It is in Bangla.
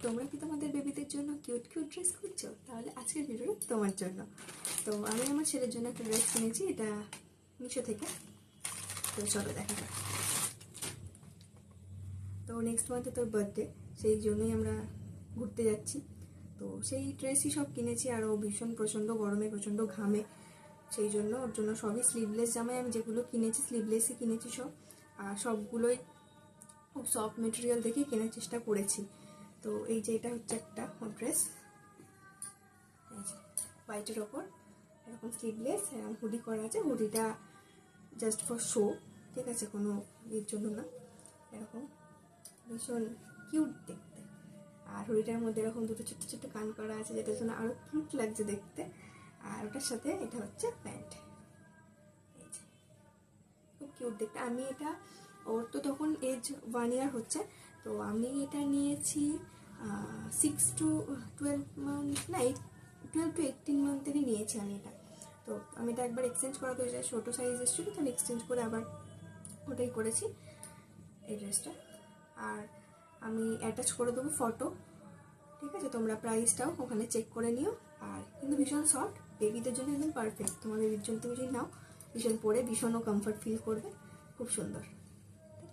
তোমরা কি তোমাদের বেবিদের জন্য কিউট কিউট ড্রেস খুঁজছো? তাহলে আজকের ভিডিওটা তোমার জন্য। তো আমি আমার ছেলের জন্য একটা ড্রেস কিনেছি, এটা মিশো থেকে। তো চলো দেখা যাক। তো নেক্সট মান্থে তোর বার্থডে, সেই জন্যই আমরা ঘুরতে যাচ্ছি। তো সেই ড্রেসই সব কিনেছি, আরও ভীষণ প্রচণ্ড গরমে প্রচণ্ড ঘামে, সেই জন্য ওর জন্য সবই স্লিভলেস জামাই আমি যেগুলো কিনেছি স্লিভলেসই কিনেছি সব। আর সবগুলোই খুব সফট মেটেরিয়াল দেখেই কেনার চেষ্টা করেছি। তো এই যে এটা হচ্ছে একটা ড্রেস, হোয়াইটের ওপর এরকম স্লিভলেস হুডি করা আছে। হুডিটা জাস্ট ফর শো, ঠিক আছে, কোনো এর জন্য না। এরকম ভীষণ কিউট দেখতে। আর হুডিটার মধ্যে এরকম দুটো ছোট্ট ছোট্ট কান করা আছে, যেটার জন্য আরও কিউট লাগছে দেখতে। আর ওটার সাথে এটা হচ্ছে প্যান্ট, এই যে খুব কিউট দেখতে। আমি এটা, ওর তো তখন এজ 1 ইয়ার হচ্ছে, তো আমি এটা নিয়েছি 6 to 12 মান্থ, না 12 to 18 মান্থেরই নিয়েছি আমি এটা। তো আমি এটা একবার এক্সচেঞ্জ করাতে হয়েছে, ছোটো সাইজ এসেছিলো, তো আমি এক্সচেঞ্জ করে আবার ওটাই করেছি এই ড্রেসটা। আর আমি অ্যাটাচ করে দেবো ফটো, ঠিক আছে, তোমরা প্রাইসটাও ওখানে চেক করে নিও। আর কিন্তু ভীষণ সফট, বেবিদের জন্য একদম পারফেক্ট। তোমার বেবির জন্য তুমি যদি নাও, ভীষণ পরে ভীষণও কমফর্ট ফিল করবে, খুব সুন্দর।